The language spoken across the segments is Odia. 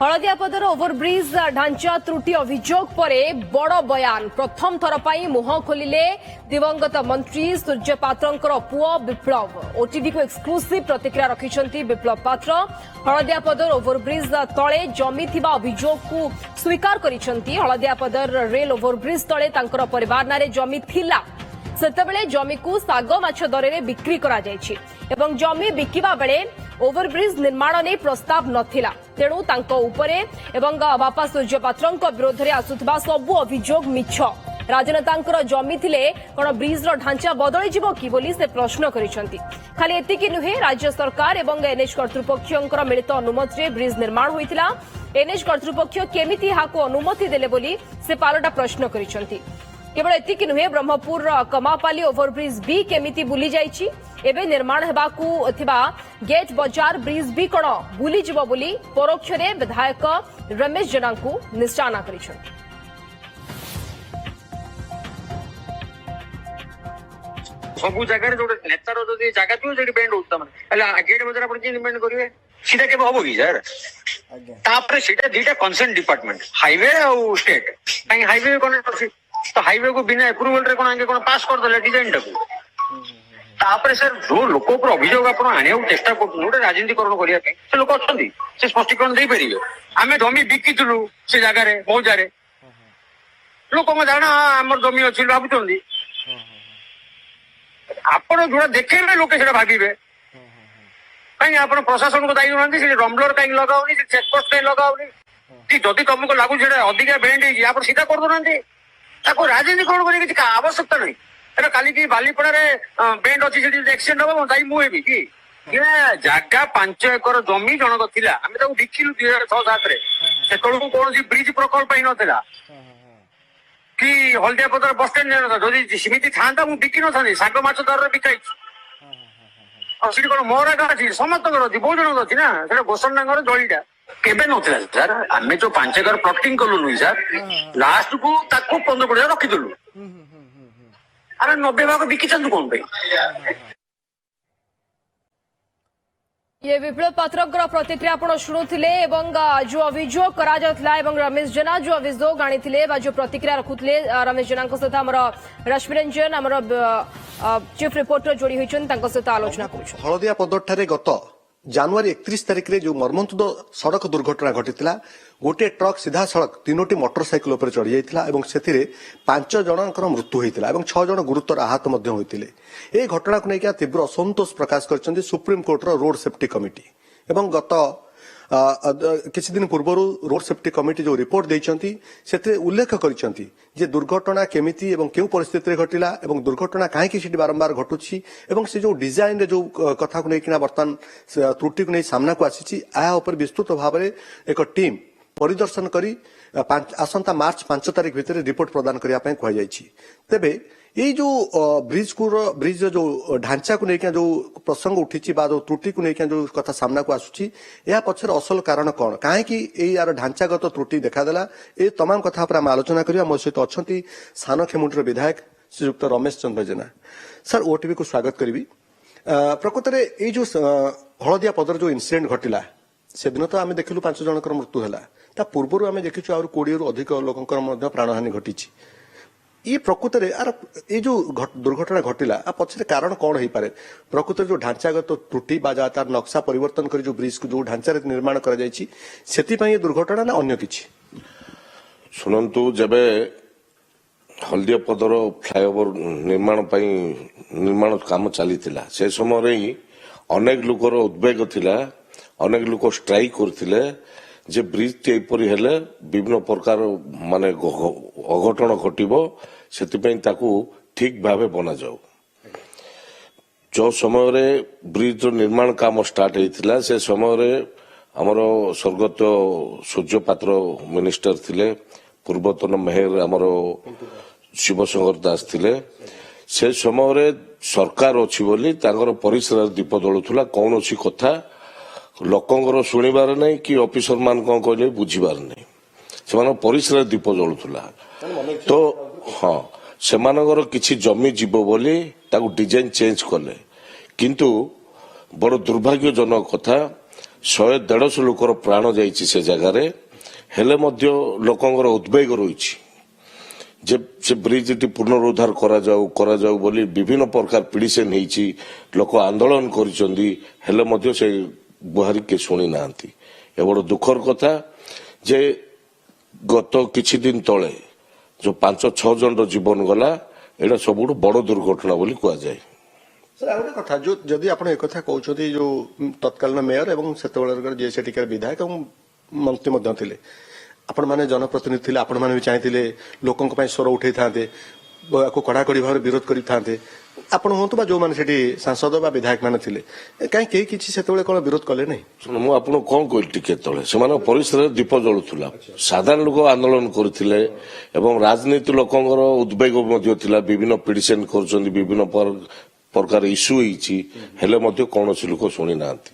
हलदियापदर ओभरब्रिज ढांचा त्रुटि अभियोग पर बड़ बयान प्रथम थर पर मुह खोलिले दिवंगत मंत्री सूर्य पात्र पुओ विप्लव। ओटीवी को एक्सक्लूसिव प्रतिक्रिया रखिंट विप्लव पात्र। हलदियापदर ओभरब्रिज तले जमी थिबा अभियोग को स्वीकार करिसेंती। हलदियापदर रेल ओभरब्रिज तले तांकर परिवार नारे जमी थिला। सेतेबेले जमी को साग माछ दरे बिक्री करा जायछि एवं जमी बिकिबा बेले ओभरब्रिज निर्माण ने प्रस्ताव नथिला। तेणु तांको उपरे एवं बापा सूर्य पात्रଙ୍କ विरोध में आसुथिबा सबु अभियोग मिछ। राजनेतांकर जमी थिले कोन ब्रिज रो ढांचा बदली जिवो कि बोली से प्रश्न करिसेंती। खाली एतिकी नुहे, राज्य सरकार एवं एनएच कर्तृपक्षंकर मिलित अनुमति रे ब्रिज निर्माण होइतिला। एनएच कर्तृपक्ष केमिति हाको अनुमति देले बोली से पालटा प्रश्न करिसेंती। केवल एतिकी नुहे, ब्रह्मपुर कमापाली ओभरब्रिज भी केमिति बुली जाइछि। एबे निर्माण हेबाकू थिबा गेट बजार ब्रिज भी कोन बुली जिवो बोली परोक्ष रे विधायक रमेश जेना को निशाना करिसेंती। सबु जगह जो नेतार जो जगह थी जो बैंड होता है गेट बजार आप बैंड करेंगे सीधा के हम कि सर तापर सीटा दुईटा कंसर्न डिपार्टमेंट हाईवे और स्टेट कहीं हाईवे कनेक्ट अच्छी तो हाईवे को बिना अप्रूवल रे कोन कोन पास कर देले डिजाइन टाको तापर सर जो लोक ऊपर अभियोग आप आने चेष्टा कर राजनीतिकरण करिया से लोक अच्छी से स्पष्टीकरण दे पारे आम जमी बिकिलु से जगह बहुत जगह लोक जाना आम जमी अच्छी भावुं आपण जो देखे लोक भावे कहीं आप प्रशासन को दायी ना रमलर कहीं लगाऊनी चेकपोस्ट कहीं लगाऊनी कि जदि तुमको लगुच अधिका बैंड आप सीधा कर दो राजनीतिकरण करने की आवश्यकता नहीं काली की बालीपड़ा बैंड अच्छी एक्सीडेंट हम दायी मुझे कि जगह 5 एकर जमी जनक थिला आम बिकिलु 2006-07 से कौन ब्रिज प्रकल्प ही नाला कि हलदियापदर बस स्टाण्ड जदि सेमती था मुझे बिकी ना साग माछ दर बिकाई कौन मोर आगे अच्छी समस्त अच्छी बहुत जन अच्छी ना से गोसंडा जलीटा केबे नथिला सर आम जो 5 एकर प्लॉटिंग कलु नुई सर लास्ट को 15 कोटी रखीदेलु अरे 90 भाग बिकी कौन पे ये विप्लव पात्र प्रतिक्रिया आपण शुणुथिले एवं जो अभियोग करा जातला एवं रमेश जेना जो अभियोग आनीथिले बा जो प्रतिक्रिया रखुथिले रमेश जेना सहित हमर रश्मि रंजन हमर चीफ रिपोर्टर जोड़ी होइछन तांको सहित आलोचना करूछ। हलदियापदर ठारे गत जनवरी 31 तारिख रे जो मर्मन्तुद सड़क दुर्घटना घटिथिला गोटे ट्रक सीधा सड़क 3टी मोटरसाइकेल उपर चढ़ी जाइथिला एवं सेथिरे 5 जनकर मृत्यु होइथिला एवं 6 जन गुरुतर आहत मध्य होइथिले। ए घटना को लेकर तीव्र असंतोष प्रकाश करछन्ती सुप्रीम कोर्ट रो रोड सेफ्टी कमिटी एवं गत किछि दिन पूर्व रोड सेफ्टी कमिटी जो रिपोर्ट देइछन्ती सेते उल्लेख करिछन्ती जे दुर्घटना केमिति एवं केउ परिस्थिति रे घटिला एवं दुर्घटना काहे कि सिटी बारंबार घटुछि एवं से जो डिजाइन रे जो कथा को लेकिना वर्तमान त्रुटि को नै सामना को आसीछि आ ऊपर विस्तृत भाव में एक टीम परिदर्शन करी आसंता मार्च 5 तारिख भितर रिपोर्ट प्रदान करिया पय कहै जाइछि। तेबे ये जो ब्रिज जो ढांचा को लेकिन जो प्रसंग उठी जो त्रुटि को लेकिन जो कथा सामना को आसुची या पछर असल कारण कौन कहीं यार ढांचागत त्रुटि देखादेला ए तमाम कथा पर आम आलोचना करिया। मो सहित अच्छी सान खेमुंडीर विधायक श्रीयुक्त रमेश चंद्र जेना सर ओटीवी को स्वागत करी। प्रकृत में ये जो हलदियापदर जो इनसीडेंट घटिला से दिन तो आम देखिलु 5 जनकर मृत्यु है पूर्व आम देखीचु आर 20 रु अधिक लोकर प्राणहानि घटी ये प्रकृत में यार ये जो दुर्घटना घटिला पछरे कारण कौन हो पारे प्रकृत जो ढांचागत त्रुटि तार नक्शा परिवर्तन कर जो ब्रिज को जो ढांचा निर्माण कर ये दुर्घटना ना अन्य किछि सुनंतु जबे हलदियापदर फ्लाईओवर निर्माण काम चली से समय ही अनेक लोकर उद्वेग थिला अनेक लोक स्ट्राइक करथिले जे ब्रिज टे एपरि हेले विभिन्न प्रकार माने अघटन घटिबो सेतिपई ताकू ठीक भावे बना जाऊ। जो समय रे ब्रिज निर्माण काम स्टार्ट हेतिला से समय रे हमरो स्वर्गत सूर्य पात्र मिनिस्टर थिले पूर्वतन मेयर हमरो शिवशंकर दास थिले से समय रे सरकार अछि बोली तांगर परिसर दीप जळुथुला कोनोसी कथा लोकंगर शुणिबार नहीं कि ऑफिसर मान कौन कहले बुझीबार नहीं से परिसर दीप जलुला तो हाँ से किसी जमी जीव बोली ताकू डिजाइन चेंज कले किंतु बड़ दुर्भाग्यजनक कथा 100-150 ଲୋକର ପ୍ରାଣ ଯାଇଛି ସେ ଜାଗାରେ, ହେଲେ ମଧ୍ୟ ଲୋକଙ୍କର ଉଦ୍ବେଗ ରହିଛି ଯେ ସେ ବ୍ରିଜଟି ପୁନରୁଦ୍ଧାର କରାଯାଉ ବୋଲି ବିଭିନ୍ନ ପ୍ରକାର ପିଟିସନ ହେଇଛି, ଲୋକ ଆନ୍ଦୋଳନ କରିଛନ୍ତି, ହେଲେ ମଧ୍ୟ ସେ ଗୁହାରି କିଏ ଶୁଣି ନାହାନ୍ତି। ଏ ବଡ଼ ଦୁଃଖର କଥା ଯେ ଗତ କିଛି ଦିନ ତଳେ ଯୋଉ 5-6 ଜଣର ଜୀବନ ଗଲା, ଏଇଟା ସବୁଠୁ ବଡ଼ ଦୁର୍ଘଟଣା ବୋଲି କୁହାଯାଏ। ସାର୍ ଆଉ ଗୋଟେ କଥା, ଯଦି ଆପଣ ଏକଥା କହୁଛନ୍ତି, ଯୋଉ ତତ୍କାଳୀନ ମେୟର ଏବଂ ସେତେବେଳେ ଯିଏ ସେଠିକାର ବିଧାୟକ ଏବଂ ମନ୍ତ୍ରୀ ମଧ୍ୟ ଥିଲେ, ଆପଣମାନେ ଜନପ୍ରତିନିଧି ଥିଲେ, ଆପଣମାନେ ବି ଚାହିଁଥିଲେ ଲୋକଙ୍କ ପାଇଁ ସ୍ୱର ଉଠେଇଥାନ୍ତେ, ୟାକୁ କଡ଼ାକଡ଼ି ଭାବରେ ବିରୋଧ କରିଥାନ୍ତେ, ଆପଣ ହୁଅନ୍ତୁ ବା ଯୋଉମାନେ ସେଠି ସାଂସଦ ବା ବିଧାୟକ ମାନେ ଥିଲେ, କାହିଁ କେହି କିଛି ସେତେବେଳେ କଣ ବିରୋଧ କଲେ ନାହିଁ? ମୁଁ ଆପଣଙ୍କୁ କଣ କହିଲି ଟିକେ ତଳେ, ସେମାନଙ୍କ ପରିସରରେ ଦୀପ ଜଳୁଥିଲା, ସାଧାରଣ ଲୋକ ଆନ୍ଦୋଳନ କରିଥିଲେ ଏବଂ ରାଜନୀତି ଲୋକଙ୍କର ଉଦ୍ବେଗ ମଧ୍ୟ ଥିଲା, ବିଭିନ୍ନ ପିଟିସନ କରୁଛନ୍ତି, ବିଭିନ୍ନ ପ୍ରକାର ଇସ୍ୟୁ ହେଇଛି, ହେଲେ ମଧ୍ୟ କୌଣସି ଲୋକ ଶୁଣି ନାହାନ୍ତି।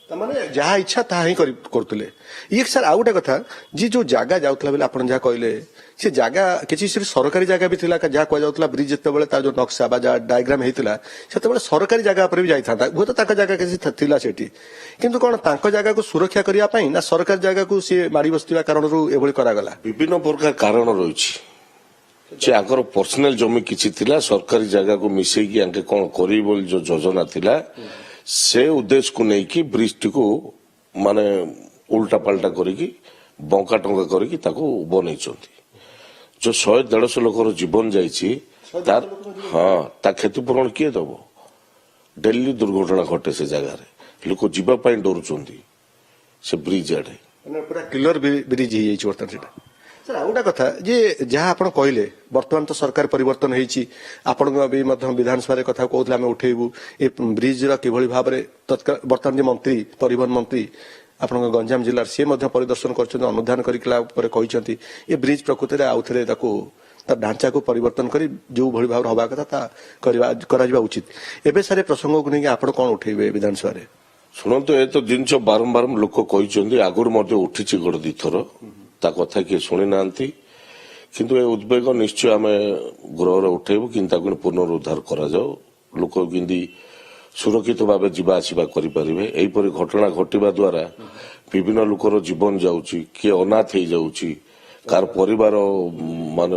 ତାମାନେ ଯାହା ଇଚ୍ଛା ତାହା ହିଁ କରୁଥିଲେ। ଇଏ ସାର୍ ଆଉ ଗୋଟେ କଥା, ଯିଏ ଯୋଉ ଜାଗା ଯାଉଥିଲା ବୋଲି ଆପଣ ଯାହା କହିଲେ, ସେ ଜାଗା କିଛି ସେଠି ସରକାରୀ ଜାଗା ବି ଥିଲା, ଯାହା କୁହାଯାଉଥିଲା ବ୍ରିଜ ଯେତେବେଳେ ତାର ଯୋଉ ନକ୍ସା ବା ଯାହା ଡାଇଗ୍ରାମ ହେଇଥିଲା ସେତେବେଳେ ସରକାରୀ ଜାଗା ଉପରେ ବି ଯାଇଥାନ୍ତା, ହୁଏତ ତାଙ୍କ ଜାଗା କିଛି ଥିଲା ସେଠି, କିନ୍ତୁ କଣ ତାଙ୍କ ଜାଗାକୁ ସୁରକ୍ଷା କରିବା ପାଇଁ ନା ସରକାରୀ ଜାଗାକୁ ସିଏ ମାଡ଼ି ବସିଥିବା କାରଣରୁ ଏଭଳି କରାଗଲା? ବିଭିନ୍ନ ପ୍ରକାର କାରଣ ରହିଛି, ଯେ ଆଙ୍କର ପର୍ସନାଲ ଜମି କିଛି ଥିଲା, ସରକାରୀ ଜାଗାକୁ ମିଶେଇକି ଆଙ୍କେ କଣ କରିବେ ବୋଲି ଯୋଉ ଯୋଜନା ଥିଲା, ସେ ଉଦ୍ଦେଶ୍ୟକୁ ନେଇକି ବ୍ରିଜଟିକୁ ମାନେ ଉଲ୍ଟା ପାଲ୍ଟା କରିକି ବଙ୍କା ଟଙ୍କା କରିକି ତାକୁ ବନେଇଛନ୍ତି। ଯୋଉ 100-150 ଲୋକର ଜୀବନ ଯାଇଛି, ତା କ୍ଷତିପୂରଣ କିଏ ଦବ? ଡେଲି ଦୁର୍ଘଟଣା ଘଟେ ସେ ଜାଗାରେ, ଲୋକ ଯିବା ପାଇଁ ଡରୁଛନ୍ତି ସେ ବ୍ରିଜ ଆଡେ। ପୁରା କିଲର ବ୍ରିଜ ହେଇଯାଇଛି ବର୍ତ୍ତମାନ ସେଟା। ସାର୍ ଆଉ ଗୋଟେ କଥା, ଯେ ଯାହା ଆପଣ କହିଲେ ବର୍ତ୍ତମାନ ତ ସରକାର ପରିବର୍ତ୍ତନ ହେଇଛି, ଆପଣଙ୍କ ବି ମଧ୍ୟ ବିଧାନସଭାରେ କଥା କହୁଥିଲେ ଆମେ ଉଠେଇବୁ ଏ ବ୍ରିଜର କିଭଳି ଭାବରେ ବର୍ତ୍ତମାନ ଯେ ମନ୍ତ୍ରୀ ପରିବହନ ମନ୍ତ୍ରୀ ଆପଣଙ୍କ ଗଞ୍ଜାମ ଜିଲ୍ଲାର ସିଏ ମଧ୍ୟ ପରିଦର୍ଶନ କରିଛନ୍ତି, ଅନୁଧ୍ୟାନ କରିଲା ପରେ କହିଛନ୍ତି ଏ ବ୍ରିଜ ପ୍ରକୃତରେ ଆଉଥରେ ତାକୁ ତା ଢାଞ୍ଚାକୁ ପରିବର୍ତ୍ତନ କରି ଯୋଉଭଳି ଭାବରେ ହବା କଥା ତା କରାଯିବା ଉଚିତ। ଏବେ ସାର୍ ଏ ପ୍ରସଙ୍ଗକୁ ନେଇକି ଆପଣ କଣ ଉଠେଇବେ ବିଧାନସଭାରେ? ଶୁଣନ୍ତୁ, ଏ ତ ଜିନିଷ ବାରମ୍ବାର ଲୋକ କହିଛନ୍ତି, ଆଗରୁ ମଧ୍ୟ ଉଠିଛି ଗୋଟେ ଦିଥର, ତା କଥା କିଏ ଶୁଣି ନାହାନ୍ତି, କିନ୍ତୁ ଏ ଉଦ୍ବେଗ ନିଶ୍ଚୟ ଆମେ ଗୃହରେ ଉଠେଇବୁ, କିନ୍ତୁ ତାକୁ ପୁନରୁଦ୍ଧାର କରାଯାଉ, ଲୋକ କେମିତି ସୁରକ୍ଷିତ ଭାବେ ଯିବା ଆସିବା କରିପାରିବେ। ଏହିପରି ଘଟଣା ଘଟିବା ଦ୍ୱାରା ବିଭିନ୍ନ ଲୋକର ଜୀବନ ଯାଉଛି, କିଏ ଅନାଥ ହେଇଯାଉଛି, କାହାର ପରିବାର ମାନେ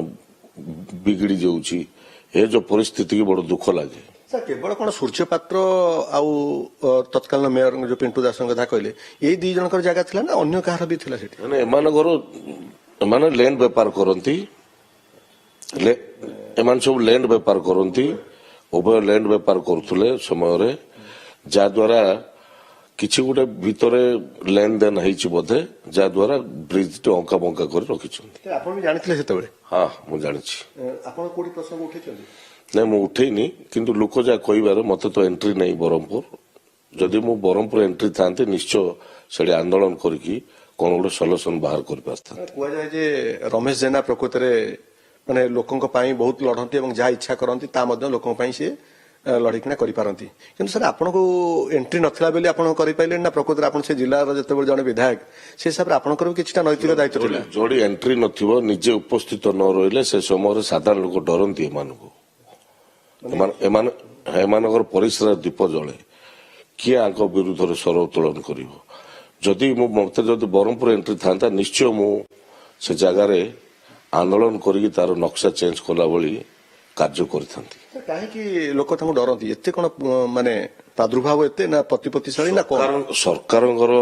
ବିଗିଡି ଯାଉଛି, ଏ ଯୋଉ ପରିସ୍ଥିତି କି ବଡ ଦୁଃଖ ଲାଗେ। ସାର୍ କେବଳ କଣ ସୂର୍ଯ୍ୟ ପାତ୍ର ଆଉ ତତ୍କାଳୀନ ମେୟର ଯୋଉ ପିଣ୍ଟୁ ଦାସଙ୍କ କଥା କହିଲେ, ଏଇ ଦି ଜଣଙ୍କର ଜାଗା ଥିଲା ନା ଅନ୍ୟ କାହାର ବି ଥିଲା ସେଠି? ମାନେ ଏମାନେ ଲ୍ୟାଣ୍ଡ ବେପାର କରନ୍ତି, ଏମାନେ ସବୁ ଲ୍ୟାଣ୍ଡ ବେପାର କରନ୍ତି, ଉଭୟ ଲ୍ୟାଣ୍ଡ ବେପାର କରୁଥିଲେ ସମୟରେ, ଯାହାଦ୍ୱାରା କିଛି ଗୋଟେ ଭିତରେ ଲେନଦେନ ହେଇଛି ବୋଧେ, ଯାହାଦ୍ୱାରା ବ୍ରିଜଟି ଅଙ୍କା ବଙ୍କା କରି ରଖିଛନ୍ତି। ଆପଣ ବି ଜାଣିଥିଲେ ସେତେବେଳେ? ହଁ, ମୁଁ ଜାଣିଛି। ଆପଣ କୋଉଠି ପ୍ରସଙ୍ଗ ଉଠେଇଛନ୍ତି? ନାଇଁ, ମୁଁ ଉଠେଇନି, କିନ୍ତୁ ଲୋକ ଯାହା କହିବାରେ ମତେ ତ ଏଣ୍ଟ୍ରି ନାହିଁ ବ୍ରହ୍ମପୁର। ଯଦି ମୁଁ ବ୍ରହ୍ମପୁର ଏଣ୍ଟ୍ରି ଥାନ୍ତି, ନିଶ୍ଚୟ ସେଠି ଆନ୍ଦୋଳନ କରିକି କଣ ଗୋଟେ ସଲ୍ୟୁସନ ବାହାର କରିପାରିଥାନ୍ତି। କୁହାଯାଏ ଯେ ରମେଶ ଜେନା ପ୍ରକୃତରେ ମାନେ ଲୋକଙ୍କ ପାଇଁ ବହୁତ ଲଢନ୍ତି ଏବଂ ଯାହା ଇଚ୍ଛା କରନ୍ତି ତା ମଧ୍ୟ ଲୋକଙ୍କ ପାଇଁ ସିଏ ଲଢିକିନା କରିପାରନ୍ତି, କିନ୍ତୁ ସାର୍ ଆପଣଙ୍କୁ ଏଣ୍ଟ୍ରି ନଥିଲା ବୋଲି ଆପଣ କରିପାରିଲେନି ନା? ପ୍ରକୃତରେ ଆପଣ ସେ ଜିଲ୍ଲାର ଯେତେବେଳେ ଜଣେ ବିଧାୟକ, ସେ ହିସାବରେ ଆପଣଙ୍କର ବି କିଛିଟା ନୈତିକ ଦାୟିତ୍ୱ ଥିଲା। ଯୋଉଠି ଏଣ୍ଟ୍ରି ନଥିବ, ନିଜେ ଉପସ୍ଥିତ ନ ରହିଲେ ସେ ସମୟରେ ସାଧାରଣ ଲୋକ ଡରନ୍ତି ଏମାନଙ୍କୁ। ଏମାନଙ୍କର ପରିସର ଦୀପ ଜଳେ, କିଏ ଆଙ୍କ ବିରୁଦ୍ଧରେ ସ୍ୱର ଉତ୍ତୋଳନ କରିବ? ମତେ ଯଦି ବ୍ରହ୍ମପୁର ଏଣ୍ଟ୍ରି ଥାନ୍ତା, ନିଶ୍ଚୟ ମୁଁ ସେ ଜାଗାରେ ଆନ୍ଦୋଳନ କରିକି ତାର ନକ୍ସା ଚେଞ୍ଜ କଲା ଭଳି କାର୍ଯ୍ୟ କରିଥାନ୍ତି। କାହିଁକି ଲୋକ ତାଙ୍କୁ ଡରନ୍ତି? ଏତେ କଣ ମାନେ ପ୍ରାଦୁର୍ଭାବ ଏତେ ନା ପ୍ରତିପତ୍ତିଶାଳୀ ନା କଣ? ସରକାରଙ୍କର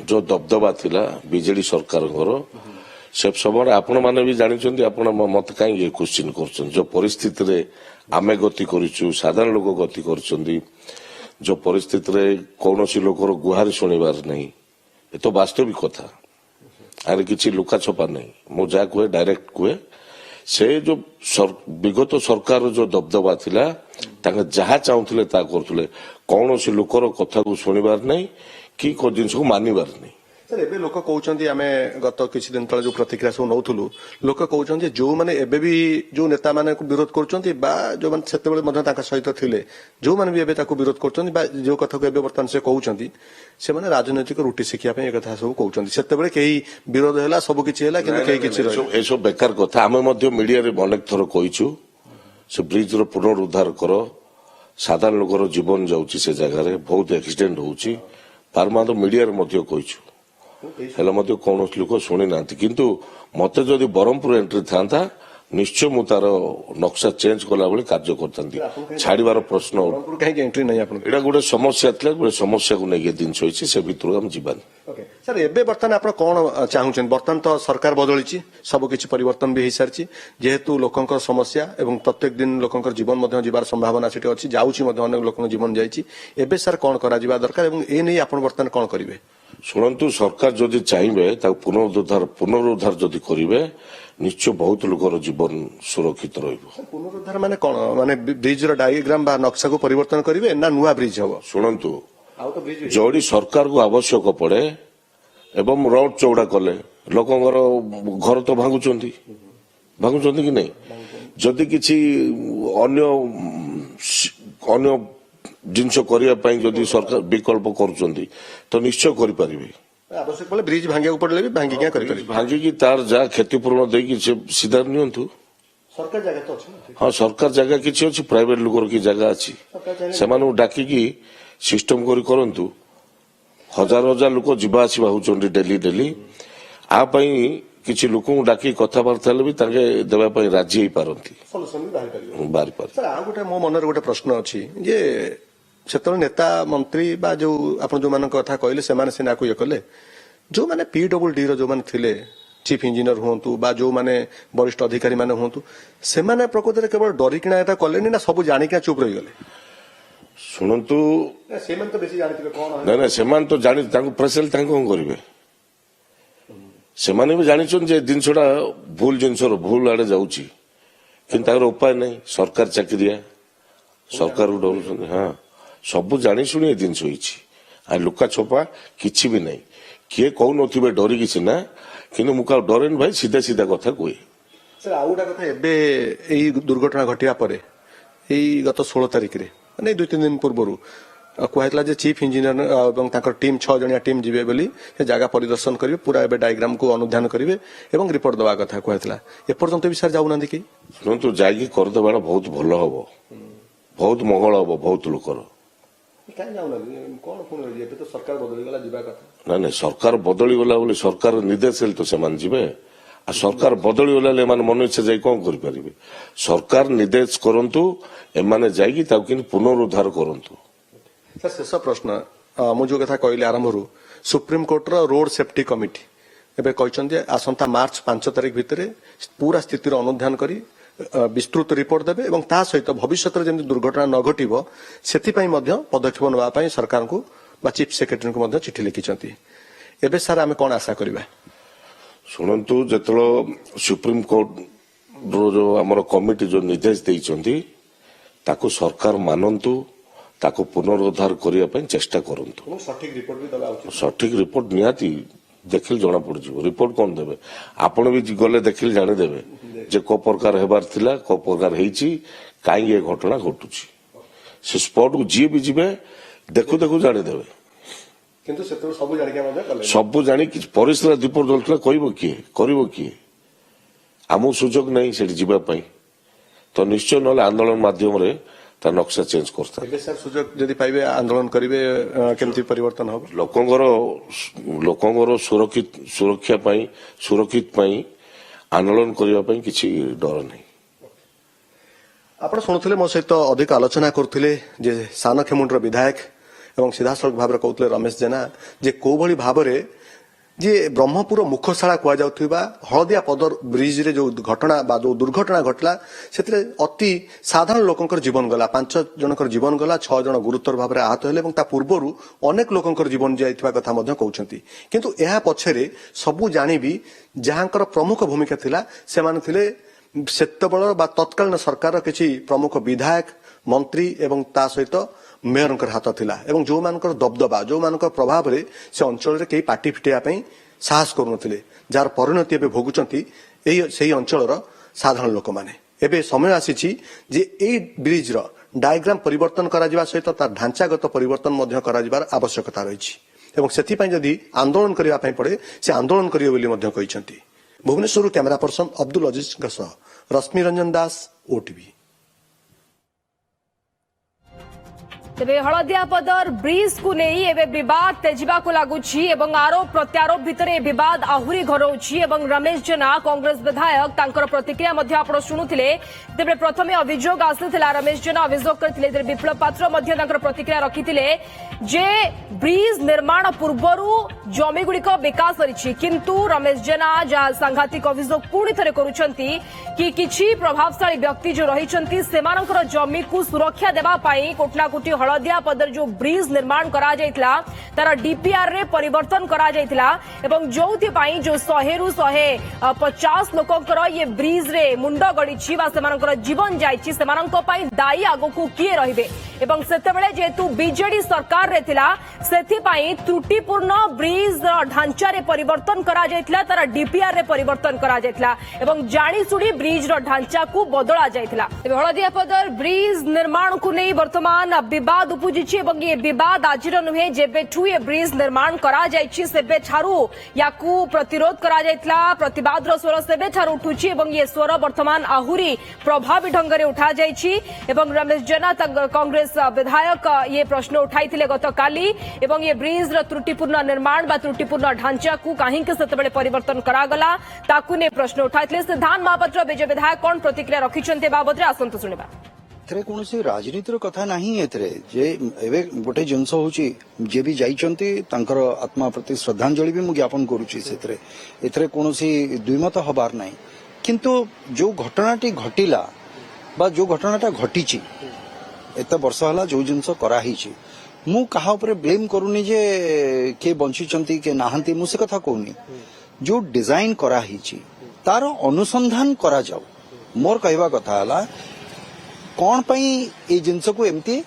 ଯୋଉ ଦବଦବା ଥିଲା ବିଜେଡି ସରକାରଙ୍କର, ସେ ସମୟରେ ଆପଣ ମାନେ ବି ଜାଣିଛନ୍ତି, ଆପଣ ମତେ କାହିଁକି କ୍ୱେଶ୍ଚିନ୍ କରୁଛନ୍ତି? ଯୋଉ ପରିସ୍ଥିତିରେ ଆମେ ଗତି କରିଛୁ, ସାଧାରଣ ଲୋକ ଗତି କରୁଛନ୍ତି, ଯୋଉ ପରିସ୍ଥିତିରେ କୌଣସି ଲୋକର ଗୁହାରି ଶୁଣିବାର ନାହିଁ, ଏ ତ ବାସ୍ତବିକ କଥା, ଆରେ କିଛି ଲୁକାଛପା ନାହିଁ। ମୁଁ ଯାହା କୁହେ ଡାଇରେକ୍ଟ କୁହେ। ସେ ଯୋଉ ବିଗତ ସରକାର ଯୋଉ ଦବଦବା ଥିଲା, ତାଙ୍କେ ଯାହା ଚାହୁଁଥିଲେ ତାହା କରୁଥିଲେ, କୌଣସି ଲୋକର କଥାକୁ ଶୁଣିବାର ନାହିଁ କି କୋଉ ଜିନିଷକୁ ମାନିବାର ନାହିଁ। ସାର୍ ଏବେ ଲୋକ କହୁଛନ୍ତି, ଆମେ ଗତ କିଛି ଦିନ ତଳେ ଯୋଉ ପ୍ରତିକ୍ରିୟା ସବୁ ନଉଥିଲୁ, ଲୋକ କହୁଛନ୍ତି ଯୋଉମାନେ ଏବେ ବି ଯୋଉ ନେତା ମାନଙ୍କୁ ବିରୋଧ କରୁଛନ୍ତି ବା ଯୋଉମାନେ ସେତେବେଳେ ମଧ୍ୟ ତାଙ୍କ ସହିତ ଥିଲେ, ଯୋଉମାନେ ବି ଏବେ ତାକୁ ବିରୋଧ କରୁଛନ୍ତି ବା ଯୋଉ କଥାକୁ ଏବେ ବର୍ତ୍ତମାନ ସେ କହୁଛନ୍ତି, ସେମାନେ ରାଜନୈତିକ ରୁଟି ଶିଖିବା ପାଇଁ ଏ କଥା ସବୁ କହୁଛନ୍ତି। ସେତେବେଳେ କେହି ବିରୋଧ ହେଲା, ସବୁ କିଛି ହେଲା, କିନ୍ତୁ କେହି କିଛି ଏସବୁ ବେକାର କଥା। ଆମେ ମଧ୍ୟ ମିଡିଆରେ ଅନେକ ଥର କହିଛୁ, ସେ ବ୍ରିଜର ପୁନରୁଦ୍ଧାର କର, ସାଧାରଣ ଲୋକର ଜୀବନ ଯାଉଛି ସେ ଜାଗାରେ, ବହୁତ ଆକ୍ସିଡେଣ୍ଟ ହଉଛି, ବାରମ୍ବାର ମିଡିଆରେ ମଧ୍ୟ କହିଛୁ ହେଲେ ମଧ୍ୟ କୌଣସି ଲୋକ ଶୁଣି ନାହାନ୍ତି କିନ୍ତୁ ମତେ ଯଦି ବ୍ରହ୍ମପୁର ଏଣ୍ଟ୍ରି ଥାନ୍ତା ନିଶ୍ଚୟ ମୁଁ ତାର ନକ୍ସା ଚେଞ୍ଜ କଲା ଭଳି କାର୍ଯ୍ୟ କରିଥାନ୍ତି ଛାଡିବାର ପ୍ରଶ୍ନ ବ୍ରହ୍ମପୁର କାହିଁକି ଏଣ୍ଟ୍ରି ନାହିଁ ଆପଣ ଏଇଟା ଗୋଟେ ସମସ୍ୟା ଥିଲା ଗୋଟେ ସମସ୍ୟାକୁ ନେଇକି ଜିନିଷ ହେଇଛି ସେ ଭିତରକୁ ଆମେ ଯିବାନି ସାର୍ ଏବେ ବର୍ତ୍ତମାନ ଆପଣ କଣ ଚାହୁଁଛନ୍ତି ବର୍ତ୍ତମାନ ତ ସରକାର ବଦଳିଛି ସବୁ କିଛି ପରିବର୍ତ୍ତନ ବି ହେଇସାରିଛି ଯେହେତୁ ଲୋକଙ୍କର ସମସ୍ୟା ଏବଂ ପ୍ରତ୍ୟେକ ଦିନ ଲୋକଙ୍କର ଜୀବନ ମଧ୍ୟ ଯିବାର ସମ୍ଭାବନା ସେଠି ଅଛି ଯାଉଛି ମଧ୍ୟ ଅନେକ ଲୋକଙ୍କ ଜୀବନ ଯାଇଛି ଏବେ ସାର୍ କଣ କରାଯିବା ଦରକାର ଏବଂ ଏ ନେଇ ଆପଣ ବର୍ତ୍ତମାନ କଣ କରିବେ ଶୁଣନ୍ତୁ ସରକାର ଯଦି ଚାହିଁବେ ତାକୁ ପୁନରୁଦ୍ଧାର ଯଦି କରିବେ ନିଶ୍ଚୟ ବହୁତ ଲୋକର ଜୀବନ ସୁରକ୍ଷିତ ରହିବ ପୁନରୁଦ୍ଧାର ମାନେ କଣ ମାନେ ବ୍ରିଜର ଡାଇଗ୍ରାମ ବା ନକ୍ସାକୁ ପରିବର୍ତ୍ତନ କରିବେ ନା ନୂଆ ବ୍ରିଜ ହବ ଶୁଣନ୍ତୁ ଆଉ ତ ବ୍ରିଜ ଯୋଉଠି ସରକାରକୁ ଆବଶ୍ୟକ ପଡେ ଏବଂ ରୋଡ ଚଉଡା କଲେ ଲୋକଙ୍କର ଘର ତ ଭାଙ୍ଗୁଛନ୍ତି କି ନାହିଁ ଯଦି କିଛି ଅନ୍ୟ ଜିନିଷ କରିବା ପାଇଁ ଯଦି ସରକାର ବିକଳ୍ପ କରୁଛନ୍ତି ତ ନିଶ୍ଚୟ କରିପାରିବେ ଆବଶ୍ୟକ ପଡିଲେ ବ୍ରିଜ ଭାଙ୍ଗିବାକୁ ପଡିଲେ ବି ଭାଙ୍ଗିକି କରିପାରିବେ ଭାଙ୍ଗିକି ତାର ଯାହା କ୍ଷତିପୂରଣ ଦେଇକି ସେ ସିଧା ନିଅନ୍ତୁ ସରକାର ଜାଗା ତ ଅଛି ହଁ ସରକାର ଜାଗା କିଛି ଅଛି ପ୍ରାଇଭେଟ ଲୋକର କି ଜାଗା ଅଛି ସେମାନଙ୍କୁ ଡାକିକି ସିଷ୍ଟମ କରନ୍ତୁ ହଜାର ହଜାର ଲୋକ ଯିବା ଆସିବା ହଉଛନ୍ତି ଡେଲି ଆ ପାଇଁ କିଛି ଲୋକଙ୍କୁ ଡାକି କଥାବାର୍ତ୍ତା ହେଲେ ବି ତାଙ୍କେ ଦେବା ପାଇଁ ରାଜି ହେଇପାରନ୍ତି ବାହାରିପାରେ ସାର୍ ଆଉ ଗୋଟେ ମୋ ମନରେ ଗୋଟେ ପ୍ରଶ୍ନ ଅଛି ଯେ ସେତେବେଳେ ନେତା ମନ୍ତ୍ରୀ ବା ଯୋଉ ଆପଣ ଯୋଉମାନଙ୍କ କଥା କହିଲେ ସେମାନେ ସିନାକୁ ଇଏ କଲେ ଯୋଉମାନେ PWD ର ଯୋଉମାନେ ଥିଲେ ଚିଫ ଇଞ୍ଜିନିୟର ହୁଅନ୍ତୁ ବା ଯୋଉମାନେ ବରିଷ୍ଠ ଅଧିକାରୀ ମାନେ ହୁଅନ୍ତୁ ସେମାନେ ପ୍ରକୃତରେ କେବଳ ଡରିକିଣା ଏଟା କଲେନି ନା ସବୁ ଜାଣିକିନା ଚୁପ୍ ରହିଗଲେ ଶୁଣନ୍ତୁ ସେମାନେ ତ ବେଶୀ ଜାଣିଥିବେ କଣ ନାଇଁ ସେମାନେ ତ ଜାଣି ତାଙ୍କୁ ପ୍ରେସରେ ତାଙ୍କୁ କଣ କରିବେ ସେମାନେ ବି ଜାଣିଛନ୍ତି ଯେ ଜିନିଷଟା ଭୁଲ ଆଡେ ଯାଉଛି କିନ୍ତୁ ତାଙ୍କର ଉପାୟ ନାହିଁ ସରକାର ଚାକିରିଆ ସରକାରକୁ ଡରୁଛନ୍ତି ହଁ ସବୁ ଜାଣି ଶୁଣି ଏ ଜିନିଷ ହେଇଛି ଆଉ ଲୁକା ଛପା କିଛି ବି ନାହିଁ କିଏ କହୁନଥିବେ ଡରିକି ସିନା କିନ୍ତୁ ମୁଁ କାହା ଡରେନି ଭାଇ ସିଧା କଥା କୁହେ ସାର୍ ଆଉ ଗୋଟେ କଥା ଏବେ ଏଇ ଦୁର୍ଘଟଣା ଘଟିବା ପରେ ଏଇ ଗତ 16 ତାରିଖରେ ମାନେ 2-3 ଦିନ ପୂର୍ବରୁ କୁହାଯାଇଥିଲା ଯେ ଚିଫ ଇଞ୍ଜିନିୟର ଏବଂ ତାଙ୍କର ଟିମ୍ 6 ଜଣିଆ ଟିମ୍ ଯିବେ ବୋଲି ସେ ଜାଗା ପରିଦର୍ଶନ କରିବେ ପୁରା ଏବେ ଡାଇଗ୍ରାମକୁ ଅନୁଧ୍ୟାନ କରିବେ ଏବଂ ରିପୋର୍ଟ ଦେବା କଥା କୁହାଯାଇଥିଲା ଏପର୍ଯ୍ୟନ୍ତ ବି ସାର୍ ଯାଉନାହାନ୍ତି କି ଶୁଣନ୍ତୁ ଯାଇକି କରିଦେବାଟା ବହୁତ ଭଲ ହବ ବହୁତ ମଙ୍ଗଳ ହବ ବହୁତ ଲୋକର କାହିଁ ଯାଉନାହାନ୍ତି କଣ ପୁଣି ଏବେ ତ ସରକାର ବଦଳିଗଲା ଯିବା କଥା ନାଇଁ ସରକାର ବଦଳିଗଲା ବୋଲି ସରକାର ନିର୍ଦ୍ଦେଶ ହେଲେ ତ ସେମାନେ ଯିବେ ଆଉ ସରକାର ବଦଳିଗଲା ଏମାନେ ମନ ଇଚ୍ଛା ଯାଇ କଣ କରିପାରିବେ ସରକାର ନିର୍ଦ୍ଦେଶ କରନ୍ତୁ ଏମାନେ ଯାଇକି ତାକୁ କିନ୍ତୁ ପୁନରୁଦ୍ଧାର କରନ୍ତୁ ସାର୍ ଶେଷ ପ୍ରଶ୍ନ ମୁଁ ଯୋଉ କଥା କହିଲି ଆରମ୍ଭରୁ ସୁପ୍ରିମକୋର୍ଟର ରୋଡ ସେଫ୍ଟି କମିଟି ଏବେ କହିଛନ୍ତି ଆସନ୍ତା ମାର୍ଚ୍ଚ 5 ତାରିଖ ଭିତରେ ପୁରା ସ୍ଥିତିର ଅନୁଧ୍ୟାନ କରି ବିସ୍ତୃତ ରିପୋର୍ଟ ଦେବେ ଏବଂ ତା ସହିତ ଭବିଷ୍ୟତରେ ଯେମିତି ଦୁର୍ଘଟଣା ନ ଘଟିବ ସେଥିପାଇଁ ମଧ୍ୟ ପଦକ୍ଷେପ ନେବା ପାଇଁ ସରକାରଙ୍କୁ ବା ଚିଫ ସେକ୍ରେଟାରୀଙ୍କୁ ମଧ୍ୟ ଚିଠି ଲେଖିଛନ୍ତି ଏବେ ସାର୍ ଆମେ କଣ ଆଶା କରିବା ଶୁଣନ୍ତୁ ଯେତେବେଳେ ସୁପ୍ରିମକୋର୍ଟର ଯୋଉ ଆମର କମିଟି ଯୋଉ ନିର୍ଦ୍ଦେଶ ଦେଇଛନ୍ତି ତାକୁ ସରକାର ମାନନ୍ତୁ ତାକୁ ପୁନରୁଦ୍ଧାର କରିବା ପାଇଁ ଚେଷ୍ଟା କରନ୍ତୁ ସଠିକ ରିପୋର୍ଟ ବି ଦେବା ଉଚିତ ସଠିକ ରିପୋର୍ଟ ନିହାତି ଦେଖିଲେ ଜଣା ପଡିଯିବ ରିପୋର୍ଟ କଣ ଦେବେ ଆପଣ ବି ଗଲେ ଦେଖିଲେ ଜାଣିଦେବେ ଯେ କୋଉ ପ୍ରକାର ହେବାର ଥିଲା କୋଉ ପ୍ରକାର ହେଇଛି କାହିଁକି ଏ ଘଟଣା ଘଟୁଛି ସେ ସ୍ପଟକୁ ଯିଏ ବି ଯିବେ ଦେଖୁ ଜାଣିଦେବେ କିନ୍ତୁ ସେତେବେଳେ ସବୁ ଜାଣିକି ମଧ୍ୟ କଲେ ସବୁ ଜାଣିକି ପରିସ୍ରା ଦୀପ ଜଳୁଥିଲା କରିବ କିଏ ଆମକୁ ସୁଯୋଗ ନାହିଁ ସେଠି ଯିବା ପାଇଁ ତ ନିଶ୍ଚୟ ନହେଲେ ଆନ୍ଦୋଳନ ମାଧ୍ୟମରେ ତା ନକ୍ସା ଚେଞ୍ଜ କରିଥାଏ ଏବେ ସାର୍ ସୁଯୋଗ ଯଦି ପାଇବେ ଆନ୍ଦୋଳନ କରିବେ କେମିତି ପରିବର୍ତ୍ତନ ହବ ଲୋକଙ୍କର ସୁରକ୍ଷିତ ପାଇଁ ଆନ୍ଦୋଳନ କରିବା ପାଇଁ କିଛି ଡର ନାହିଁ ଆପଣ ଶୁଣୁଥିଲେ ମୋ ସହିତ ଅଧିକ ଆଲୋଚନା କରୁଥିଲେ ଯେ ସାନଖେମୁଣ୍ଡର ବିଧାୟକ ଏବଂ ସିଧାସଳଖ ଭାବରେ କହୁଥିଲେ ରମେଶ ଜେନା ଯେ କୋଉଭଳି ଭାବରେ ଯେ ବ୍ରହ୍ମପୁର ମୁଖଶାଳା କୁହାଯାଉଥିବା ହଳଦିଆ ପଦର ବ୍ରିଜରେ ଯୋଉ ଘଟଣା ବା ଯୋଉ ଦୁର୍ଘଟଣା ଘଟିଲା ସେଥିରେ ଅତି ସାଧାରଣ ଲୋକଙ୍କର ଜୀବନ ଗଲା 5 ଜଣଙ୍କର ଜୀବନ ଗଲା 6 ଜଣ ଗୁରୁତର ଭାବରେ ଆହତ ହେଲେ ଏବଂ ତା ପୂର୍ବରୁ ଅନେକ ଲୋକଙ୍କର ଜୀବନ ଯାଇଥିବା କଥା ମଧ୍ୟ କହୁଛନ୍ତି କିନ୍ତୁ ଏହା ପଛରେ ସବୁ ଜାଣିବି ଯାହାଙ୍କର ପ୍ରମୁଖ ଭୂମିକା ଥିଲା ସେମାନେ ଥିଲେ ସେତେବେଳ ବା ତତ୍କାଳୀନ ସରକାରର କିଛି ପ୍ରମୁଖ ବିଧାୟକ ମନ୍ତ୍ରୀ ଏବଂ ତା ସହିତ ମେୟରଙ୍କର ହାତ ଥିଲା ଏବଂ ଯୋଉମାନଙ୍କର ଦବଦବା ଯୋଉମାନଙ୍କର ପ୍ରଭାବରେ ସେ ଅଞ୍ଚଳରେ କେହି ପାଟି ଫିଟେଇବା ପାଇଁ ସାହସ କରୁନଥିଲେ ଯାହାର ପରିଣତି ଏବେ ଭୋଗୁଛନ୍ତି ସେହି ଅଞ୍ଚଳର ସାଧାରଣ ଲୋକମାନେ ଏବେ ସମୟ ଆସିଛି ଯେ ଏହି ବ୍ରିଜର ଡାଇଗ୍ରାମ ପରିବର୍ତ୍ତନ କରାଯିବା ସହିତ ତାର ଢାଞ୍ଚାଗତ ପରିବର୍ତ୍ତନ ମଧ୍ୟ କରାଯିବାର ଆବଶ୍ୟକତା ରହିଛି ଏବଂ ସେଥିପାଇଁ ଯଦି ଆନ୍ଦୋଳନ କରିବା ପାଇଁ ପଡେ ସେ ଆନ୍ଦୋଳନ କରିବେ ବୋଲି ମଧ୍ୟ କହିଛନ୍ତି ଭୁବନେଶ୍ୱରରୁ କ୍ୟାମେରା ପର୍ସନ ଅବ୍ଦୁଲ ଅଜିଜଙ୍କ ସହ ରଶ୍ମି ରଞ୍ଜନ ଦାସ OTV। तेबे हलदियापदर ब्रिज को नहीं एवं विवाद तेजिबा को लगुच आरोप प्रत्यारोप भितर विवाद आहुरी घरोची रमेश जेना कांग्रेस विधायक तांकर प्रतिक्रिया मध्य आपण शुणुथिले तेबे प्रथमे अभियोग आसीथिला रमेश जेना अभियोग करथिले विप्लव पात्र मध्य तांकर प्रतिक्रिया रखिथिले जे ब्रिज निर्माण पूर्वरु जमी गुड़िक विकास करिछि किंतु रमेश जेना जहाँ सांघातिक अभियोग पुणी थरे करुछंती कि किछि प्रभावशाली व्यक्ति जो रहिछंती सेमानकर जमी को सुरक्षा देबा पई कोटना कोटी हलदियापदर जो ब्रिज निर्माण करा जायतिला तार डीपीआर रे परिवर्तन करा जायतिला एवं जोथि पई जो 100 रु 150 लोकंकर ये ब्रिज रे मुंड गड़िछि बा सेमानकर जीवन जायछि सेमानक पई दायी आगोकू किए रहिबे एवं सेतेबेले जेतु बीजेडी सरकार रे थिला सेथि पई त्रुटिपूर्ण ब्रिज ढांचा रे परिवर्तन करा जायतिला तार डीपीआर रे परिवर्तन करा जायतिला एवं जानी सुडी ब्रिज रो ढांचा को बदला जायतिला हलदियापदर ब्रिज निर्माण को नहीं वर्तमान विवाद उपजिछि एवं ये विवाद आजिर नुहे जेबेठू ये ब्रिज निर्माण करा जायछि सेबे ठारू याकू प्रतिरोध करा जायतिला प्रतिवाद रो स्वर सेबे ठारू उठुछि एवं ये स्वर वर्तमान आहुरी प्रभावी ढंग रे उठा जायछि एवं रमेश जेना कांग्रेस विधायक ये प्रश्न उठाइथिले गतकाली एवं ये ब्रिज रो त्रुटिपूर्ण निर्माण बा त्रुटिपूर्ण ढांचा को काहेकि सेतेबेले परिवर्तन करागला ताकू ने प्रश्न उठाइथिले सिद्धांत महापात्र बीजे विधायक कोन प्रतिक्रिया रखिछन्ते बाबद रे आसंत सुनिबा एथरे कोनोसी राजनीतिर कथा नाही एथरे जे एबे गोटे जिंस होची जे भी जाइचंती तांकर आत्मा प्रति श्रद्धांजलि भी मु ज्ञापन करूची सेथरे एथरे कोनोसी द्विमत हबार नाही किंतु जो घटनाटी घटिला बा जो घटनाटा घटिची एत वर्ष हला जो जिंस करा हिची मु कहा ऊपर ब्लेम करूनी जे के बंचिचंती के नाहंती मु से कथा कहूनी जो डिजाइन करा हिची तार अनुसंधान करा जाऊ मोर कहवा कथा हला कौन पई ए जिंस को एमती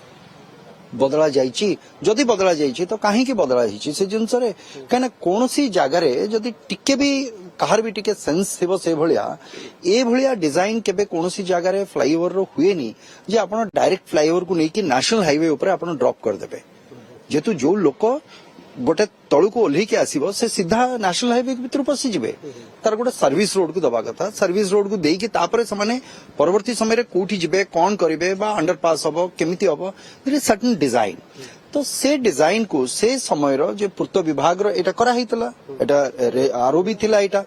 बदला जाइछि जदि बदला जाइछि तो काहे की बदला जाइछि से जिंस रे कने कोनोसी जागा रे जदि टिके भी कहार भी टिके सेंस थिबो से भलिया ए भलिया डिजाइन केबे कोनोसी जागा रे फ्लाईओवर रो हुए नी जे आपण डायरेक्ट फ्लाईओवर को नहीं कि नेशनल हाईवे ऊपर आपण ड्रॉप कर देबे जेतु जो लोक गोटे तळु को ओल्ही के आसीबो से सीधा नेशनल हाईवे भीतर पसी जिवे तार गोटे सर्विस रोड को दबा कथा सर्विस रोड को देई कि तापरे समाने परवर्ती समय रे कोठी जिवे कोन करिवे बा अंडरपास हबो केमिति हबो देयर इज सर्टेन डिजाइन तो से डिजाइन को से समय रो जे पूर्त विभाग रो एटा करा हितला एटा आरओबी थिला एटा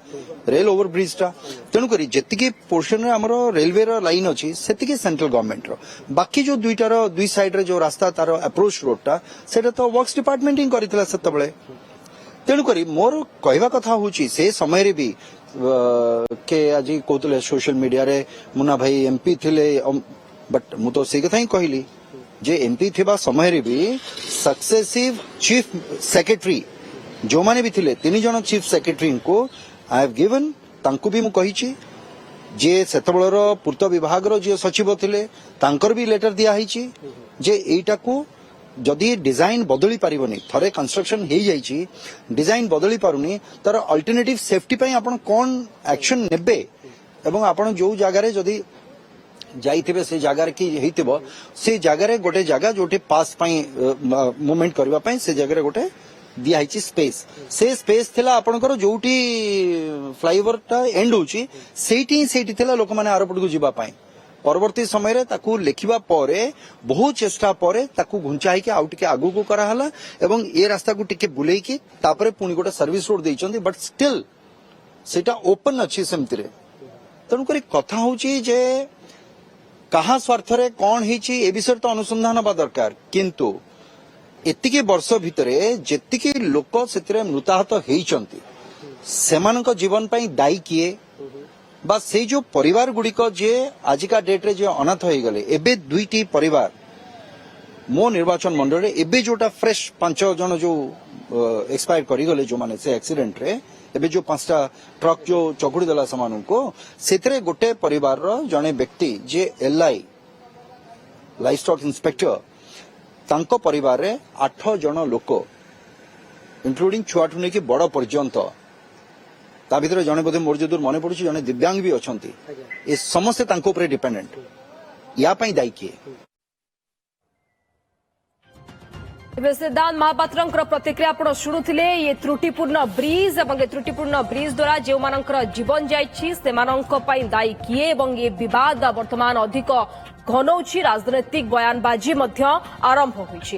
रेल ओवर ब्रिज टा तेनु करी जेतिकी पोर्शन रे हमरो रेलवे रो लाइन अछि सेतिकी सेंट्रल गवर्नमेंट रो बाकी जो दुईटा रो दुई साइड रे जो रास्ता तार अप्रोच रोड टा सेटा तो वर्क्स डिपार्टमेंट ही करितला सेतबेले तेनु करी मोर कहवा कथा होची से समय रे भी के आज कहतले सोशल मीडिया रे मुन्ना भाई एमपी थिले बट मु तो से कथा ही कहली जे एमपी थिबा समय रे भी सक्सेसिव चीफ सेक्रेटरी जो माने भी थिले 3 जण चीफ सेक्रेटरी को आई हैव गिवन तांको भी मु कहिछि जे सेतबेलर पूर्त विभाग रो जे सचिव थिले तांकर भी लेटर दिया हिछि जे एटा को जदि डिजाइन बदली पारिबनी थरे कंस्ट्रक्शन हे जाइछि डिजाइन बदली पारुनी तार अल्टरनेटिव सेफ्टी पई आपण कोन एक्शन नेबे एवं आपण जो जागा रे जदि जाइथिबे से जागा रे की हेतिबो से जागा रे गोटे जागा जोटे पास पई मूवमेंट करबा पई से जागा रे गोटे दिया हिची स्पेस से स्पेस थिला आपनकर जोटी फ्लाईओवर टा एंड होची सेठी थिला लोक माने आरपट को जिबा पई परवर्ती समय रे ताकू लेखिबा परे बहुत चेष्टा परे ताकू घुंचाई के आउट के आगु को करा हला एवं ए रास्ता को टिके बुलेई की तापरे पुनी गोटे सर्विस रोड देइचंदी बट स्टिल सेटा ओपन अछि सेमति रे तनु करी कथा होची जे कहा स्वार्थ रे कोन हिची ए विषय तो अनुसंधान बा दरकार किंतु एतिके वर्ष भितरे जेतिके लोक सेतिरे मृताहत हेइचंती सेमानक जीवन पई दायी किए बा से जो परिवार गुड़िक जे आजिका डेट रे जे अनाथ हो गले एबे दुईटी परिवार मो निर्वाचन मंडल रे एबे जोटा फ्रेश 5 जन जो एक्सपायर करी गले जो माने से एक्सीडेंट रे एबे जो 5टा ट्रक जो चकुड़ी देला समान को सेतरे गोटे परिवार रो जने व्यक्ति जे एलआई लाइफ स्टॉक इंस्पेक्टर तांको परिवार रे 8 जन लोक इंक्लूडिंग छुआठु ने कि बड़ पर्यंत ता भीतर जने बोधे मोर जदूर मने पड़ुछि जने दिव्यांग भी अछंती ए समस्त तांको ऊपर डिपेंडेंट या पई दायी किए सिद्धांत महापात्र प्रतिक्रिया आप शुणुले ये त्रुटिपूर्ण ब्रिज और त्रुटिपूर्ण ब्रिज द्वारा जो मानकर जीवन जाइछि से दायी किए ये विवाद वर्तमान अधिक ଘନଉଛି ରାଜନୈତିକ ବୟାନବାଜି ମଧ୍ୟ ଆରମ୍ଭ ହୋଇଛି।